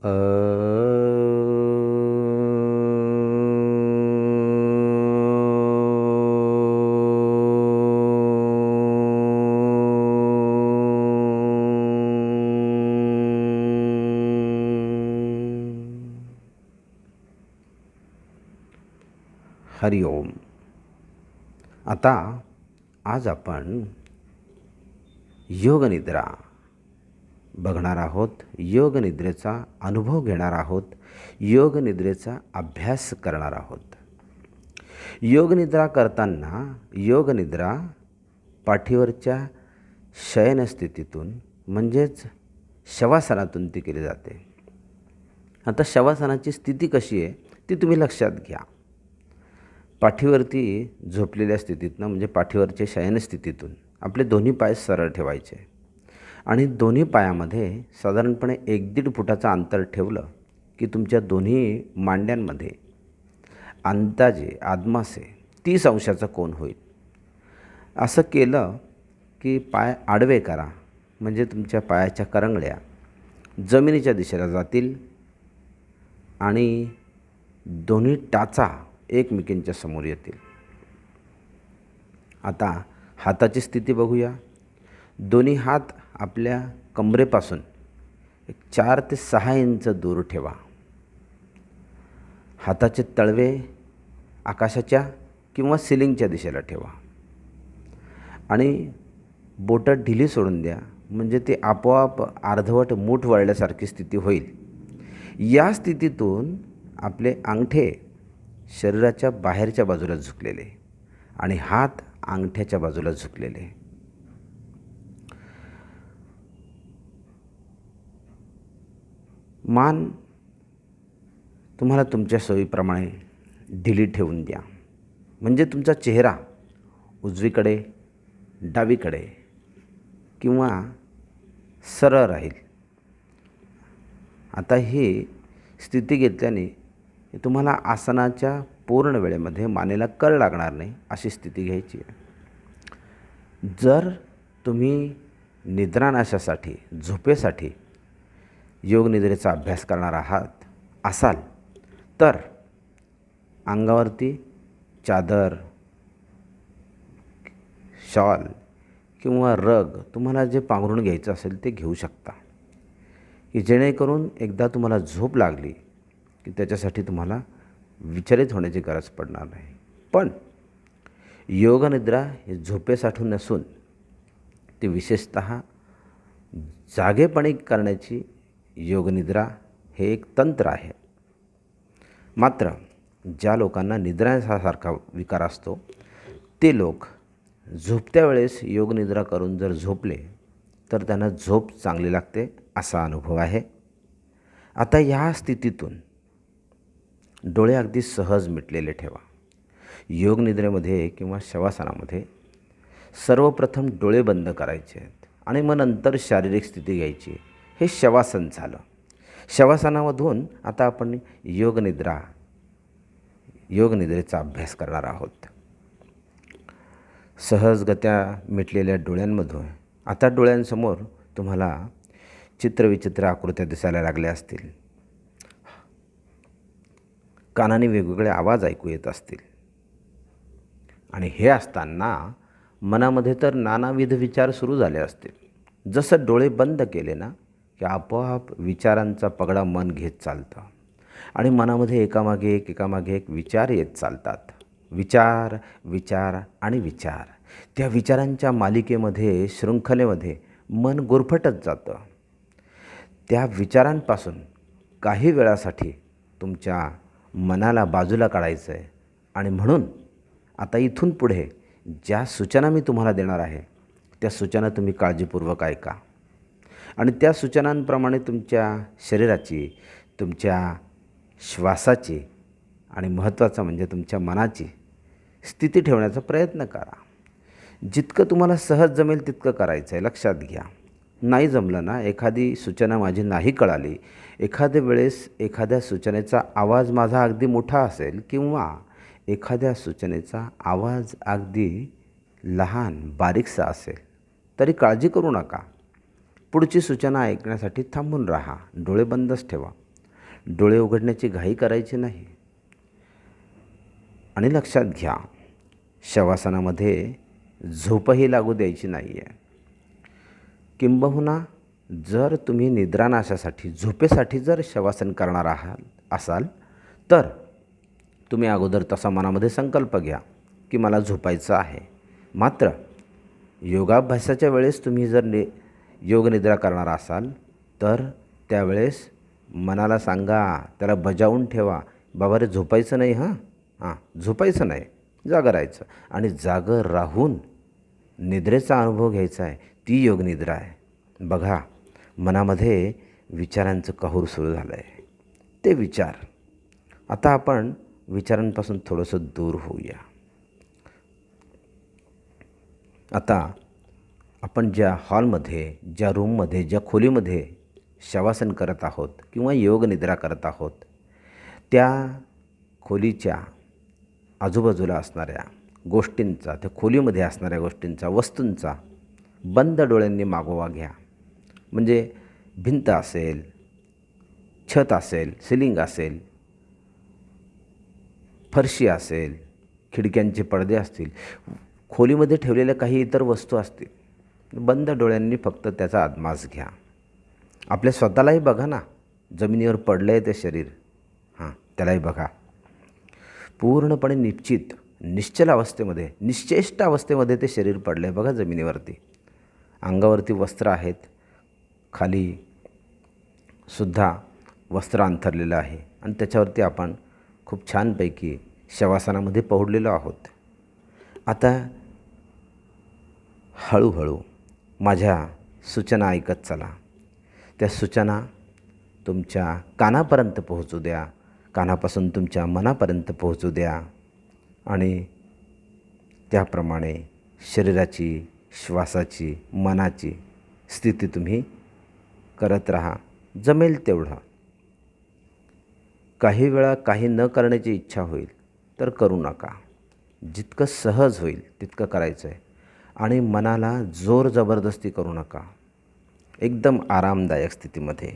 अ हरि ओम. आता आज आपण योगनिद्रा बघणार आहोत. योगनिद्रेचा अनुभव घेणार आहोत. योगनिद्रेचा अभ्यास करणार आहोत. योगनिद्रा करताना योगनिद्रा पाठीवरच्या शयनस्थितीतून म्हणजेच शवासनातून ती केली जाते. आता शवासनाची स्थिती कशी आहे ती तुम्ही लक्षात घ्या. पाठीवरती झोपलेल्या स्थितीतनं म्हणजे पाठीवरच्या शयनस्थितीतून आपले दोन्ही पाय सरळ ठेवायचे आणि दोन्ही पायामध्ये साधारणपणे 1-1.5 फुटाचं अंतर ठेवलं की तुमच्या दोन्ही मांड्यांमध्ये अंदाजे आदमासे 30 अंशाचा कोन होईल. असं केलं की पाय आडवे करा म्हणजे तुमच्या पायाच्या करंगळ्या जमिनीच्या दिशेला जातील आणि दोन्ही टाचा एकमेकींच्या समोर येतील. आता हाताची स्थिती बघूया. दोन्ही हात आपल्या कमरेपासून 4 ते 6 इंच दूर ठेवा. हाताचे तळवे आकाशाच्या किंवा सिलिंगच्या दिशेला ठेवा आणि बोटं ढिली सोडून द्या म्हणजे ते आपोआप अर्धवट मूठ वळल्यासारखी स्थिती होईल. या स्थितीतून आपले अंगठे शरीराच्या बाहेरच्या बाजूला झुकलेले आणि हात अंगठ्याच्या बाजूला झुकलेले. मान तुम्हाला तुमच्या सोयीप्रमाणे ढिली ठेवून द्या म्हणजे तुमचा चेहरा उजवीकडे डावीकडे किंवा सरळ राहील. आता ही स्थिती घेतल्याने तुम्हाला आसनाच्या पूर्ण वेळेमध्ये मानेला कळ लागणार नाही अशी स्थिती घ्यायची आहे. जर तुम्ही निद्रानाशासाठी झोपेसाठी योगनिद्रेचा अभ्यास करणार असाल तर अंगावरती चादर शॉल किंवा रग तुम्हाला जे पांघरून घ्यायचं असेल ते घेऊ शकता की जेणेकरून एकदा तुम्हाला झोप लागली की त्याच्यासाठी तुम्हाला विचलित होण्याची गरज पडणार नाही. पण योगनिद्रा ही झोपेसाठी नसून ती विशेषतः जागेपणी करण्याची योगनिद्रा हे एक तंत्र आहे. मात्र ज्या लोकांना निद्रासारखा विकार असतो ते लोक झोपत्या वेळेस योगनिद्रा करून जर झोपले तर त्यांना झोप चांगली लागते असा अनुभव आहे. आता या स्थितीतून डोळे अगदी सहज मिटलेले ठेवा. योगनिद्रेमध्ये किंवा शवासनामध्ये सर्वप्रथम डोळे बंद करायचे आहेत आणि मग नंतर शारीरिक स्थिती घ्यायची. हे शवासन झालं. शवासनामधून आता आपण योगनिद्रेचा अभ्यास करणार आहोत. सहजगत्या मिटलेल्या डोळ्यांमधून आता डोळ्यांसमोर तुम्हाला चित्रविचित्र आकृत्या दिसायला लागल्या असतील. कानाने वेगवेगळे आवाज ऐकू येत असतील आणि हे असताना मनामध्ये तर नानाविध विचार सुरू झाले असतील. जसं डोळे बंद केले ना की आपोआप विचारांचा पगडा मन घेत चालतं आणि मनामध्ये एकामागे एक विचार येत चालतात. विचार विचार आणि विचार. त्या विचारांच्या मालिकेमध्ये शृंखलेमध्ये मन गुरफटत जातं. त्या विचारांपासून काही वेळासाठी तुमच्या मनाला बाजूला काढायचं आहे आणि म्हणून आता इथून पुढे ज्या सूचना मी तुम्हाला देणार आहे त्या सूचना तुम्ही काळजीपूर्वक ऐका आणि त्या सूचनांप्रमाणे तुमच्या शरीराची तुमच्या श्वासाची आणि महत्त्वाचं म्हणजे तुमच्या मनाची स्थिती ठेवण्याचा प्रयत्न करा. जितकं तुम्हाला सहज जमेल तितकं करायचं आहे. लक्षात घ्या. नाही जमलं ना एखादी सूचना माझी नाही कळाली एखाद्या वेळेस एखाद्या सूचनेचा आवाज माझा अगदी मोठा असेल किंवा एखाद्या सूचनेचा आवाज अगदी लहान बारीकसा असेल तरी काळजी करू नका. पुढची सूचना ऐकण्यासाठी थांबून राहा. डोळे बंदच ठेवा. डोळे उघडण्याची घाई करायची नाही. आणि लक्षात घ्या, शवासनामध्ये झोपही लागू द्यायची नाही आहे. किंबहुना जर तुम्ही निद्रानाशासाठी झोपेसाठी जर शवासन करणार असाल तर तुम्ही अगोदर तसा मनामध्ये संकल्प घ्या की मला झोपायचं आहे. मात्र योगाभ्यासाच्या वेळेस तुम्ही जर योगनिद्रा करणार असाल तर त्यावेळेस मनाला सांगा, त्याला बजावून ठेवा, बाबा रे झोपायचं नाही, झोपायचं नाही, जागं राहायचं. आणि जागं राहून निद्रेचा अनुभव घ्यायचा आहे, ती योगनिद्रा आहे. बघा, मनामध्ये विचारांचं कहूर सुरू झालं आहे. ते विचार, आता आपण विचारांपासून थोडंसं दूर होऊया. आता आपण ज्या हॉलमध्ये, ज्या रूममध्ये, ज्या खोलीमध्ये शवासन करत आहोत किंवा योगनिद्रा करत आहोत, त्या खोलीच्या आजूबाजूला असणाऱ्या गोष्टींचा, त्या खोलीमध्ये असणाऱ्या गोष्टींचा, वस्तूंचा बंद डोळ्यांनी मागोवा घ्या. म्हणजे भिंत असेल, छत असेल, सिलिंग असेल, फरशी असेल, खिडक्यांचे पडदे असतील, खोलीमध्ये ठेवलेल्या काही इतर वस्तू असतील, बंद डोळ्यांनी फक्त त्याचा आदमास घ्या. आपल्या स्वतःलाही बघा ना, जमिनीवर पडलं आहे ते शरीर, त्यालाही बघा. पूर्णपणे निश्चल अवस्थेमध्ये, निश्चेष्ट अवस्थेमध्ये ते शरीर पडलं आहे बघा जमिनीवरती. अंगावरती वस्त्र आहेत, खाली सुद्धा वस्त्र अंथरलेलं आहे आणि त्याच्यावरती आपण खूप छानपैकी शवासनामध्ये पहुडलेलो आहोत. आता हळूहळू माझ्या सूचना ऐकत चला. त्या सूचना तुमच्या कानापर्यंत पोहोचू द्या, कानापासून तुमच्या मनापर्यंत पोहोचू द्या आणि त्याप्रमाणे शरीराची, श्वासाची, मनाची स्थिती तुम्ही करत राहा, जमेल तेवढं. काही वेळा काही न करण्याची इच्छा होईल तर करू नका. जितकं सहज होईल तितकं करायचं आहे आणि मनाला जोर जबरदस्ती करू नका. एकदम आरामदायक स्थितीमध्ये,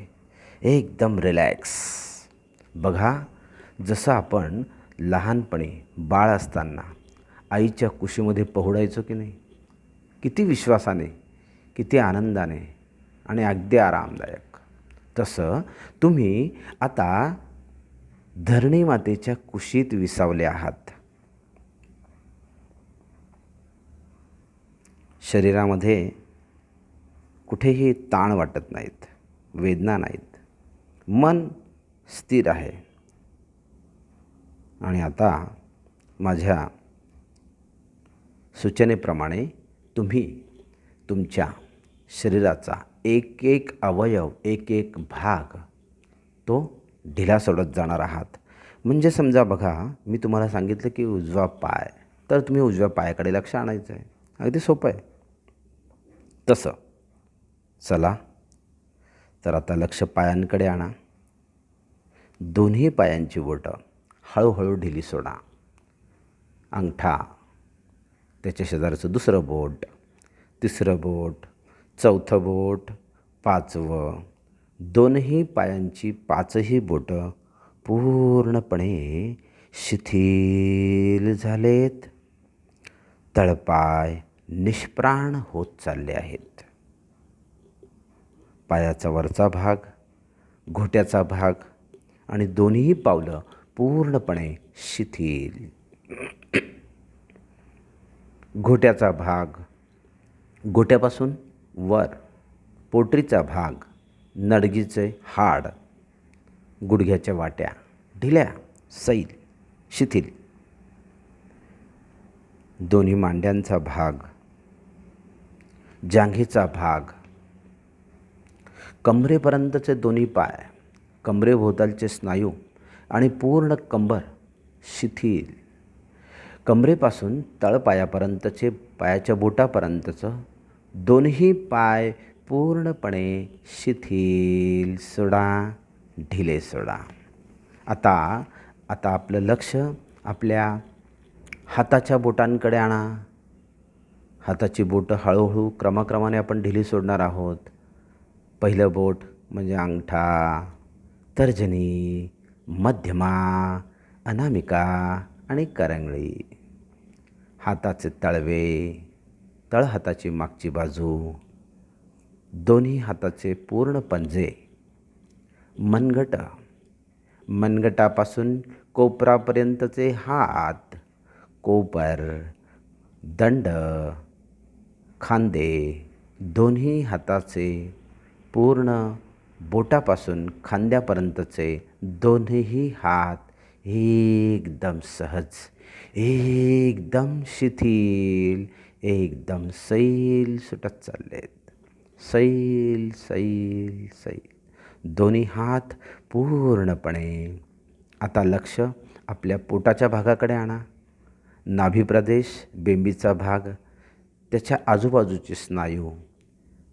एकदम रिलॅक्स. बघा, जसं आपण लहानपणी बाळ असताना आईच्या कुशीमध्ये पहुडायचो की नाही, किती विश्वासाने, किती आनंदाने आणि अगदी आरामदायक, तसं तुम्ही आता धरणी मातेच्या कुशीत विसावले आहात. शरीरामध्ये कुठेही ताण वाटत नाहीत, वेदना नाहीत, मन स्थिर आहे. आणि आता माझ्या सूचनेप्रमाणे तुम्ही तुमच्या शरीराचा एक एक अवयव, एक एक भाग तो ढिला सोडत जाणार आहात. म्हणजे समजा बघा, मी तुम्हाला सांगितलं की उजवा पाय, तर तुम्ही उजव्या पायाकडे लक्ष आणायचं आहे. अगदी सोपं आहे. तसं चला तर आता लक्ष पायांकडे आणा. दोन्ही पायांची बोटं हळूहळू ढिली सोडा. अंगठा, त्याच्या शेजारचं दुसरं बोट, तिसरं बोट, चौथं बोट, पाचवं. दोन्ही पायांची पाचही बोटं पूर्णपणे शिथिल झालेत. तळपाय निष्प्राण होत चालले आहेत. पायाचा वरचा भाग, घोट्याचा भाग आणि दोन्ही पावलं पूर्णपणे शिथिल. घोट्याचा भाग, घोट्यापासून वर पोटरीचा भाग, नडगीचे हाड, गुडघ्याच्या वाट्या ढिल्या, सैल, शिथिल. दोन्ही मांड्यांचा भाग, जांघेचा भाग, कमरेपर्यंतचे दोन्ही पाय, कमरेभोवतालचे स्नायू आणि पूर्ण कंबर शिथिल. कमरेपासून तळपायापर्यंतचे, पायाच्या बोटापर्यंतचं दोन्ही पाय पूर्णपणे शिथिल सोडा, ढिले सोडा. आता आपलं लक्ष आपल्या हाताच्या बोटांकडे आणा. हाताची बोटं हळूहळू क्रमाक्रमाने आपण ढिली सोडणार आहोत. पहिलं बोट म्हणजे अंगठा, तर्जनी, मध्यमा, अनामिका आणि करंगळी. हाताचे तळवे, तळहाताची मागची बाजू, दोन्ही हाताचे पूर्ण पंजे, मनगट, मनगटापासून कोपरापर्यंतचे हात, कोपर, दंड, खांदे, दोन्ही हाताचे पूर्ण बोटापासून खांद्यापर्यंतचे दोन्हीही हात एकदम सहज, एकदम शिथिल, एकदम सैल सुटत चाललेत. सैल सैल सैल. दोन्ही हात पूर्णपणे. आता लक्ष आपल्या पोटाच्या भागाकडे आणा. नाभी प्रदेश, बेंबीचा भाग, त्याच्या आजूबाजूचे स्नायू,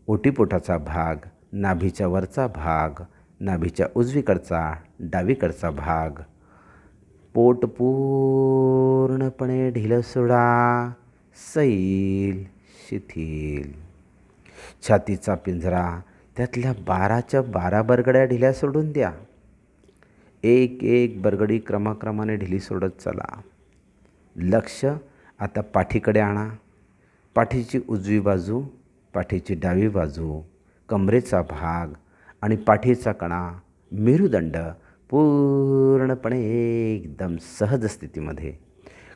ओटीपोटाचा भाग, नाभीच्या वरचा भाग, नाभीच्या उजवीकडचा डावीकडचा भाग. पोट पूर्णपणे ढिलं सोडा, सैल शिथिल. छातीचा पिंजरा, त्यातल्या 12च्या 12 बरगड्या ढिल्या सोडून द्या. एक एक बरगडी क्रमाक्रमाने ढिली सोडत चला. लक्ष आता पाठीकडे आणा. पाठीची उजवी बाजू, पाठीची डावी बाजू, कमरेचा भाग आणि पाठीचा कणा, मेरुदंड पूर्णपणे एकदम सहज स्थितीमध्ये.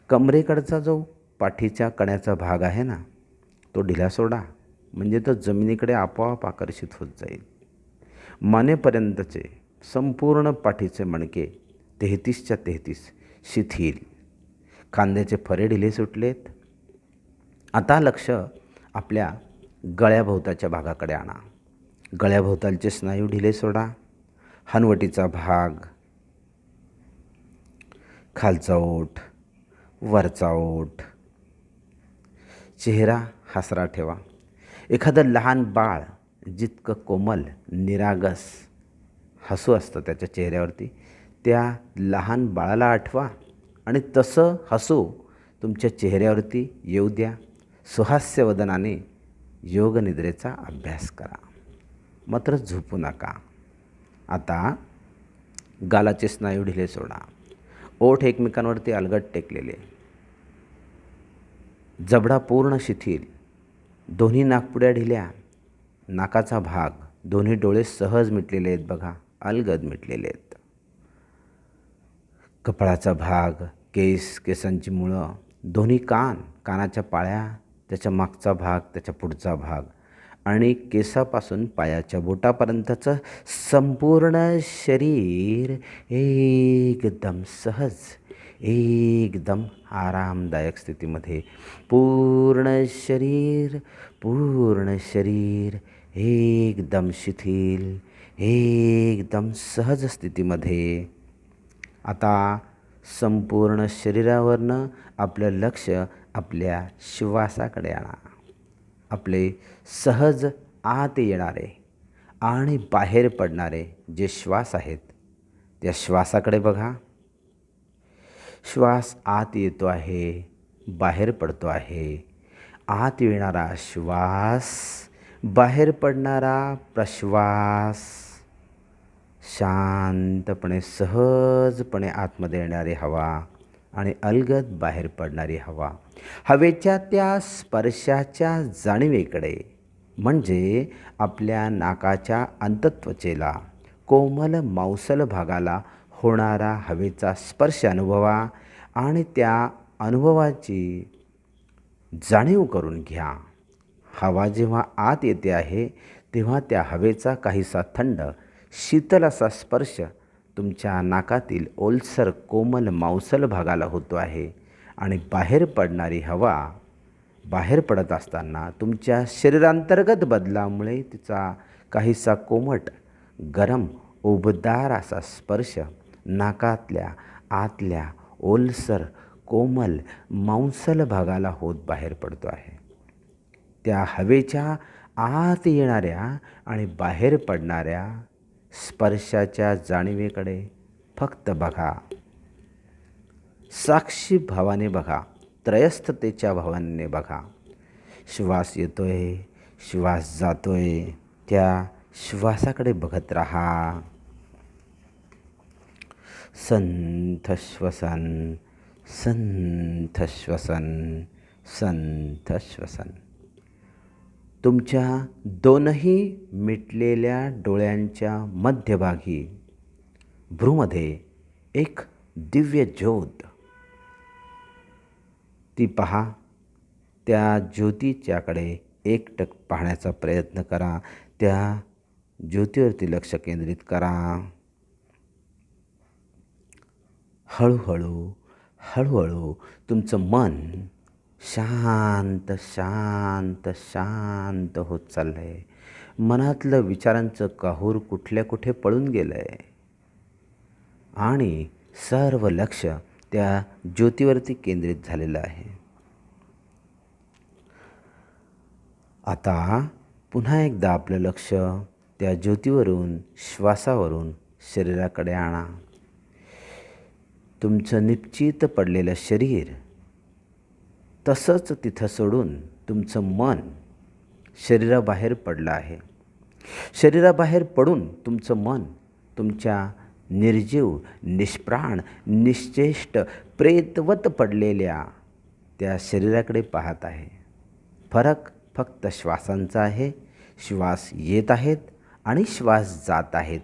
कमरेकडचा जो पाठीच्या कण्याचा भाग आहे ना, तो ढिला सोडा, म्हणजे तो जमिनीकडे आपोआप आकर्षित होत जाईल. मानेपर्यंतचे संपूर्ण पाठीचे मणके 33च्या 33 शिथिल. खांद्याचे फरे ढिले सुटलेत. आता लक्ष आपल्या गळ्याभोवताच्या भागाकडे आणा. गळ्याभोवतालचे स्नायू ढिले सोडा. हनवटीचा भाग, खालचा ओठ, वरचा ओठ. चेहरा हसरा ठेवा. एखादं लहान बाळ जितकं कोमल, निरागस हसू असतं त्याच्या चेहऱ्यावरती, त्या लहान बाळाला आठवा आणि तसं हसू तुमच्या चेहऱ्यावरती येऊ द्या. सुहास्यवदनाने योगनिद्रेचा अभ्यास करा, मात्र झोपू नका. आता गालाचे स्नायू ढिले सोडा. ओठ एकमेकांवरती अलगद टेकलेले, जबडा पूर्ण शिथिल, दोन्ही नाकपुड्या ढिल्या, नाकाचा भाग, दोन्ही डोळे सहज मिटलेले आहेत बघा, अलगद मिटलेले आहेत. कपाळाचा भाग, केस, केसांची मुळं, दोन्ही कान, कानाच्या पाळ्या, त्याच्या मागचा भाग, त्याच्या पुढचा भाग आणि केसापासून पायाच्या बोटापर्यंतचं संपूर्ण शरीर एकदम सहज, एकदम आरामदायक स्थितीमध्ये. पूर्ण शरीर एकदम शिथिल, एकदम सहज स्थितीमध्ये. आता संपूर्ण शरीरावरनं आपलं लक्ष आपल्या श्वासाकडे आणा. आपले सहज आत येणारे आणि बाहेर पडणारे जे श्वास आहेत, त्या श्वासाकडे बघा. श्वास आत येतो आहे, बाहेर पडतो आहे. आत येणारा श्वास, बाहेर पडणारा प्रश्वास. शांतपणे, सहजपणे आतमध्ये येणारी हवा आणि अलगद बाहेर पडणारी हवा. हवेच्या त्या स्पर्शाच्या जाणीवेकडे, म्हणजे आपल्या नाकाच्या अंतत्वचेला, कोमल मांसल भागाला होणारा हवेचा स्पर्श अनुभवा आणि त्या अनुभवाची जाणीव करून घ्या. हवा जेव्हा आत येते आहे तेव्हा त्या हवेचा काहीसा थंड, शीतल असा स्पर्श तुमच्या नाकातील ओलसर कोमल मांसल भागाला होतो आहे आणि बाहेर पडणारी हवा बाहेर पडत असताना तुमच्या शरीरांतर्गत बदलामुळे तिचा काहीसा कोमट, गरम, उबदार असा स्पर्श नाकातल्या आतल्या ओलसर कोमल मांसल भागाला होत बाहेर पडतो आहे. त्या हवेच्या आत येणाऱ्या आणि बाहेर पडणाऱ्या स्पर्शाच्या जाणीवेकडे फक्त बघा. साक्षी भावाने बघा, त्रयस्थतेच्या भावाने बघा. श्वास येतोय, श्वास जातोय, त्या श्वासाकडे बघत राहा. संथ श्वसन, संथ श्वसन, संथ श्वसन. तुमच्या दोनही मिटलेल्या डोळ्यांच्या मध्यभागी भ्रूमध्ये एक दिव्य ज्योत, ती पहा. त्या ज्योतीच्याकडे एकटक पाहण्याचा प्रयत्न करा. त्या ज्योतीवरती लक्ष केंद्रित करा. हळूहळू हळूहळू तुमचं मन शांत शांत शांत होत चाललं आहे. मनातलं विचारांचं काहूर कुठल्या कुठे पळून गेलं आहे आणि सर्व लक्ष त्या ज्योतीवरती केंद्रित झालेलं आहे. आता पुन्हा एकदा आपलं लक्ष त्या ज्योतीवरून, श्वासावरून शरीराकडे आणा. तुमचं निश्चित पडलेलं शरीर तसंच तिथं सोडून तुमचं मन शरीराबाहेर पडलं आहे. शरीराबाहेर पडून तुमचं मन तुमच्या निर्जीव, निष्प्राण, निश्चेष्ट, प्रेतवत पडलेल्या त्या शरीराकडे पाहत आहे. फरक फक्त श्वासांचा आहे. श्वास येत आहेत आणि श्वास जात आहेत.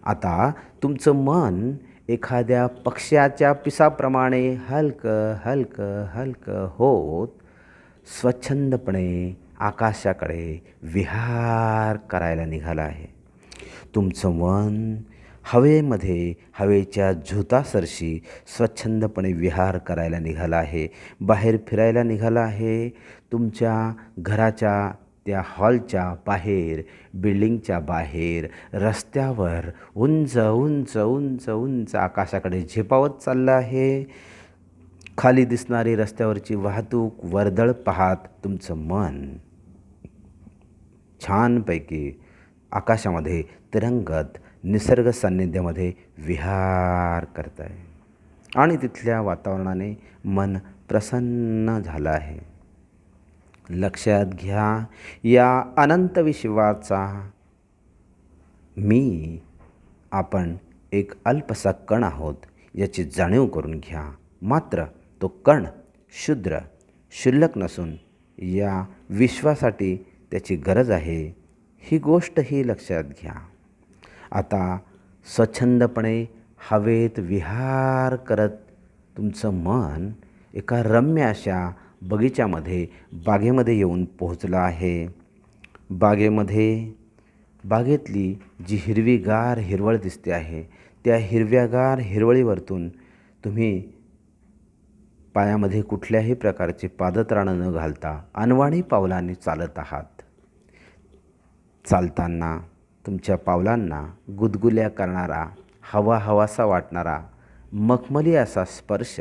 आता तुमचं मन एखाद्या पक्ष्याच्या पिसाप्रमाणे हलकं हलकं हलकं होत स्वच्छंदपणे आकाशाकडे विहार करायला निघालं आहे. तुमचं मन हवेमध्ये हवेच्या झोतासरशी स्वच्छंदपणे विहार करायला निघाला आहे. बाहेर फिरायला निघाला आहे. तुमच्या घराच्या त्या हॉलच्या बाहेर, बिल्डिंगच्या बाहेर, रस्त्यावर उंच उंच उंच उंच आकाशाकडे झेपावत चाललं आहे. खाली दिसणारी रस्त्यावरची वाहतूक, वर्दळ पाहत तुमचं मन छानपैकी आकाशामध्ये तरंगत निसर्ग सान्निध्यामध्ये विहार करत आहे आणि तिथल्या वातावरणाने मन प्रसन्न झालं आहे. लक्षात घ्या, या अनंत विश्वाचा मी आपण एक अल्पसा कण आहोत याची जाणीव करून घ्या. मात्र तो कण क्षुद्र, क्षुल्लक नसून या विश्वासाठी त्याची गरज आहे, ही गोष्टही लक्षात घ्या. आता स्वच्छंदपणे हवेत विहार करत तुमचं मन एका रम्य अशा बगीच्यामध्ये, बागेमध्ये येऊन पोहोचलं आहे. बागेतली जी हिरवीगार हिरवळ दिसते आहे, त्या हिरव्यागार हिरवळीवरतून तुम्ही पायामध्ये कुठल्याही प्रकारचे पादत्राणं न घालता अनवाणी पावलांनी चालत आहात. चालताना तुमच्या पावलांना गुदगुल्या करणारा, हवासा वाटणारा, मखमली असा स्पर्श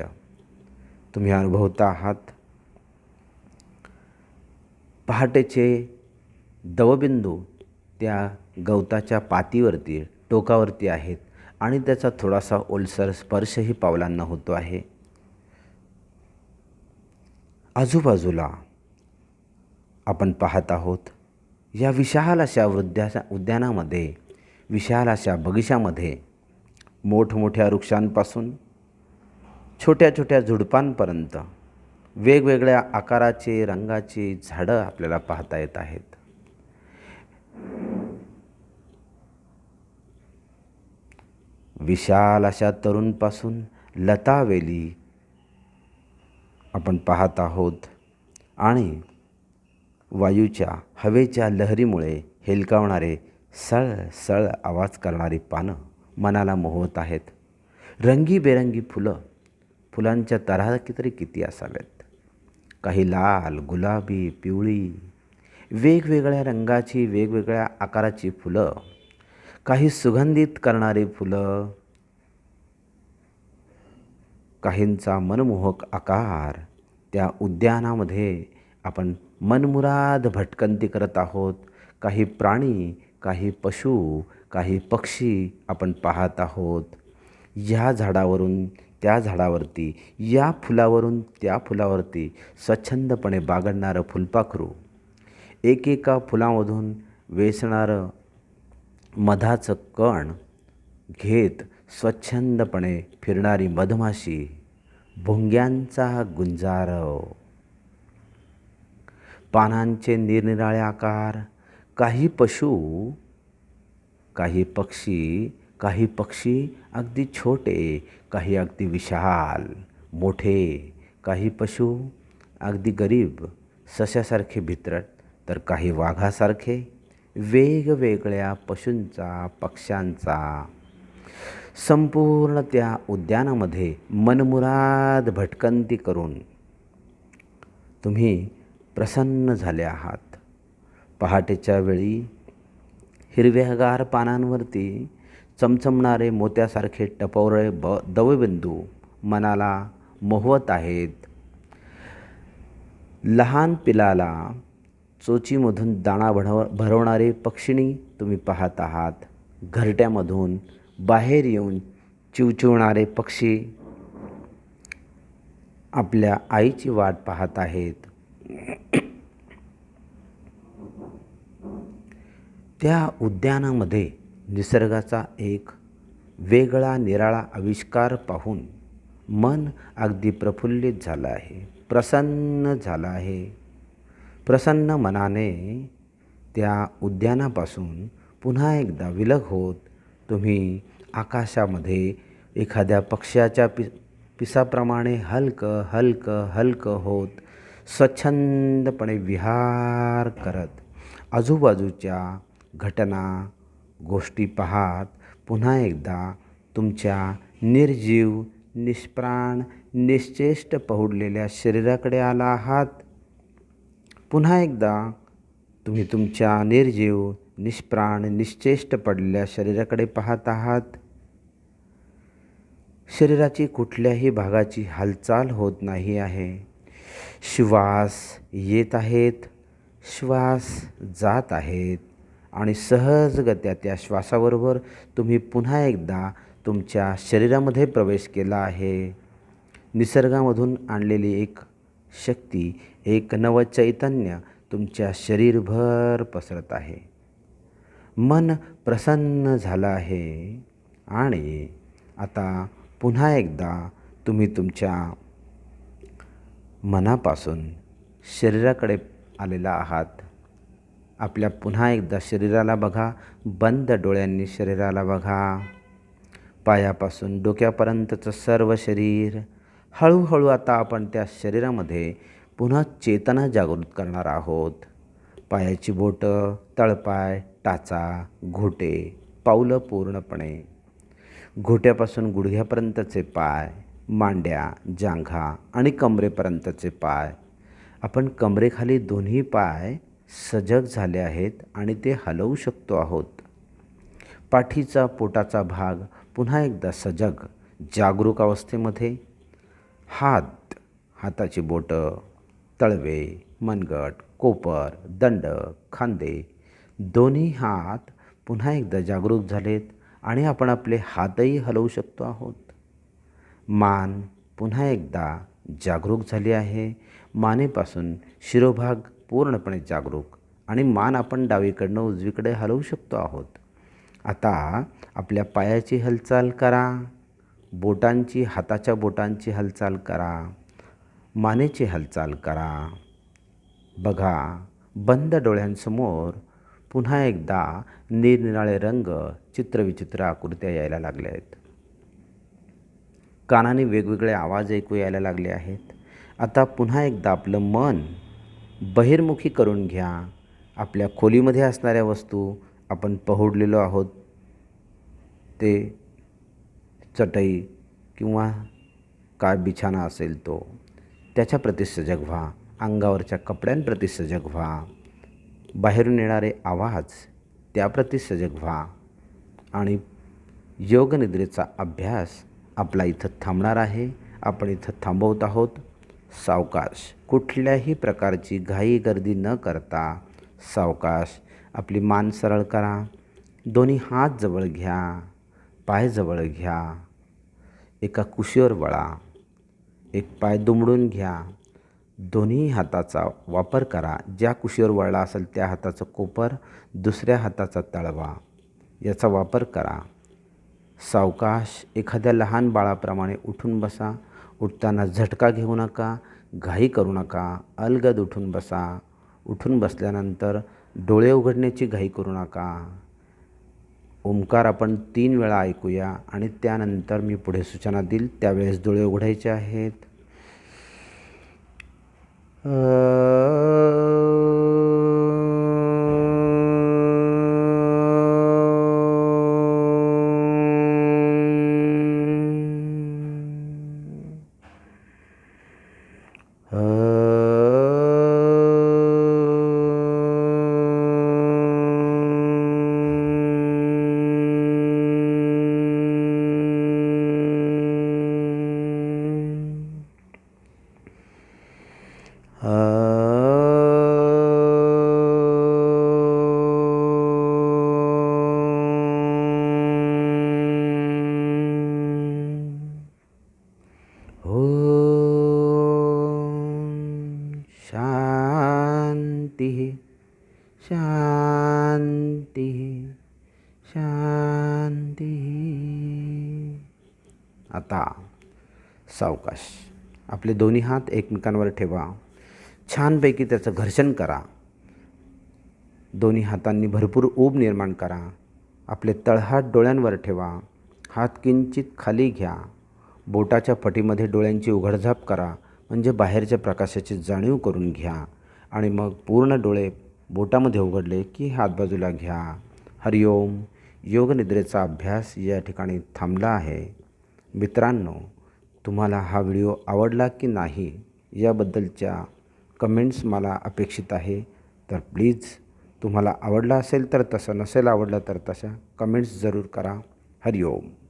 तुम्ही अनुभवता आहात. पहाटेचे दवबिंदू त्या गवताच्या पातीवरती, टोकावरती आहेत आणि त्याचा थोडासा ओलसर स्पर्शही पावलांना होतो आहे. आजूबाजूला आपण पाहत आहोत या विशाल अशा उद्यानामध्ये, विशाल अशा बगीचामध्ये मोठमोठ्या वृक्षांपासून छोट्या छोट्या झुडपांपर्यंत वेगवेगळ्या आकाराचे, रंगाची झाडं आपल्याला पाहता येत आहेत. विशाल अशा तरुणपासून लतावेली आपण पाहत आहोत आणि वायूच्या, हवेच्या लहरीमुळे हेलकावणारे सळसळ आवाज करणारी पानं मनाला मोहत आहेत. रंगीबेरंगी फुलांच्या तऱ्हा तरी किती असाव्यात. काही लाल, गुलाबी, पिवळी, वेगवेगळ्या रंगाची, वेगवेगळ्या आकाराची फुलं, काही सुगंधित करणारी फुलं, काहींचा मनमोहक आकार. त्या उद्यानामध्ये आपण मनमुराद भटकंती करत आहोत. काही प्राणी, काही पशु, काही पक्षी आपण पाहत आहोत. या झाडावरून त्या झाडावरती, या फुलावरून त्या फुलावरती स्वच्छंदपणे बागडणारं फुलपाखरू, एकेका फुलामधून वेचणारं मधाचं कण घेत स्वच्छंदपणे फिरणारी मधमाशी, भुंग्यांचा गुंजारव, पानांचे निरनिराळे आकार, काही पशु, काही पक्षी अगदी छोटे, काही अगदी विशाल मोठे, काही पशु अगदी गरीब सशासारखे भित्रट, तर काही वाघासारखे. वेगवेगळ्या पशूंचा, पक्ष्यांचा संपूर्ण त्या उद्यानामध्ये मनमुराद भटकंती करून तुम्ही प्रसन्न झाले आहात. पहाटेच्या वेळी हिरव्यागार पानांवरती चमचमणारे मोत्यासारखे टपोरे दवबिंदू मनाला मोहवत आहेत. लहान पिलाला चोचीमधून दाणा भरवणारे पक्षिणी तुम्ही पाहत आहात. घरट्यामधून बाहेर येऊन चिवचिवणारे पक्षी आपल्या आईची वाट पाहत आहेत. त्या उद्यानामध्ये निसर्गाचा एक वेगळा निराळा आविष्कार पाहून मन अगदी प्रफुल्लित झालं आहे, प्रसन्न झालं आहे. प्रसन्न मनाने त्या उद्यानापासून पुन्हा एकदा विलग होत तुम्ही आकाशामध्ये एखाद्या पक्ष्याच्या पिसाप्रमाणे हलकं हलकं हलकं होत स्वच्छंदपणे विहार करत आजूबाजूच्या घटना गोष्टी पाहत पुन्हा एकदा तुमच्या निर्जीव, निष्प्राण, निश्चेष्ट पहुडलेल्या शरीराकडे आला आहात. पुन्हा एकदा तुम्ही तुमच्या निर्जीव, निष्प्राण, निश्चेष्ट पडलेल्या शरीराकडे पाहत आहात. शरीराची कुठल्याही भागाची हालचाल होत नाही आहे. श्वास येत आहेत, श्वास जात आहेत आणि सहजगत्या त्या श्वासाबरोबर तुम्ही पुन्हा एकदा तुमच्या शरीरामध्ये प्रवेश केला आहे. निसर्गामधून आणलेली एक शक्ती, एक नवचैतन्य तुमच्या शरीरभर पसरत आहे. मन प्रसन्न झालं आहे आणि आता पुन्हा एकदा तुम्ही तुमच्या मनापासून शरीराकडे आलेला आहात. आपल्या पुन्हा एकदा शरीराला बघा, बंद डोळ्यांनी शरीराला बघा. पायापासून डोक्यापर्यंतचं सर्व शरीर. हळूहळू आता आपण त्या शरीरामध्ये पुन्हा चेतना जागृत करणार आहोत. पायाची बोटं, तळपाय, टाचा, घोटे, पावलं पूर्णपणे. घोट्यापासून गुडघ्यापर्यंतचे पाय, मांड्या, जांघा आणि कमरेपर्यंतचे पाय. आपण कमरेखाली दोन्ही पाय सजग झाले आहेत आणि ते हलवू शकतो आहोत. पाठीचा, पोटाचा भाग पुन्हा एकदा सजग, जागरूक अवस्थेमध्ये. हाताची बोटं, तळवे, मनगट, कोपर, दंड, खांदे, दोन्ही हात पुन्हा एकदा जागरूक झालेत आणि आपण आपले हातही हलवू शकतो आहोत. मान पुन्हा एकदा जागरूक झाली आहे. मानेपासून शिरोभाग पूर्णपणे जागरूक आणि मान आपण डावीकडनं उजवीकडे हलवू शकतो आहोत. आता आपल्या पायाची हालचाल करा, हाताच्या बोटांची हालचाल करा, मानेची हालचाल करा. बघा, बंद डोळ्यांसमोर पुन्हा एकदा निरनिराळे रंग, चित्रविचित्र आकृत्या यायला लागल्या आहेत. कानाने वेगवेगळे आवाज ऐकू यायला लागले आहेत. आता पुन्हा एकदा आपलं मन बहिर्मुखी करून घ्या. आपल्या खोलीमध्ये असणाऱ्या वस्तू आपण पहुडलेलो आहोत, ते चटई किंवा काय बिछाना असेल तो, त्याच्याप्रती सजग व्हा. अंगावरच्या कपड्यांप्रती सजग व्हा. बाहेरून येणारे आवाज त्याप्रती सजग व्हा. आणि योगनिद्रेचा अभ्यास आपला इथं थांबणार आहे. आपण इथं थांबवत आहोत. सावकाश, कुठल्याही प्रकारची घाई गर्दी न करता सावकाश आपली मान सरळ करा. दोन्ही हात जवळ घ्या, पाय जवळ घ्या. एका कुशीवर वळा. एक पाय दुमडून घ्या. दोन्ही हाताचा वापर करा. ज्या कुशीवर वळला असेल त्या हाताचं कोपर, दुसऱ्या हाताचा तळवा याचा वापर करा. सावकाश एखाद्या लहान बाळाप्रमाणे उठून बसा. उठताना झटका घेऊ नका, घाई करू नका. अलगद उठून बसा. उठून बसल्यानंतर डोळे उघडण्याची घाई करू नका. ओंकार आपण 3 वेळा ऐकूया आणि त्यानंतर मी पुढे सूचना देईल त्यावेळेस डोळे उघडायचे आहेत. शांती शांती शांती. आता सावकाश आपले दोन्ही हात एकमेकांवर ठेवा. छानपैकी त्याचं घर्षण करा. दोन्ही हातांनी भरपूर ऊब निर्माण करा. आपले तळहात डोळ्यांवर ठेवा. हात किंचित खाली घ्या. बोटाच्या फटीमध्ये डोळ्यांची उघडझाप करा, म्हणजे बाहेरच्या प्रकाशाची जाणीव करून घ्या. आणि मग पूर्ण डोळे बोटामध्ये उघडले की हात बाजूला घ्या. हरिओम. योगनिद्रेचा अभ्यास या ठिकाणी थांबला आहे. मित्रांनो, तुम्हाला हा व्हिडिओ आवडला की नाही याबद्दलच्या कमेंट्स मला अपेक्षित आहे. तर प्लीज तुम्हाला आवडला असेल तर तसं, नसेल आवडलं तर तशा कमेंट्स जरूर करा. हरिओम.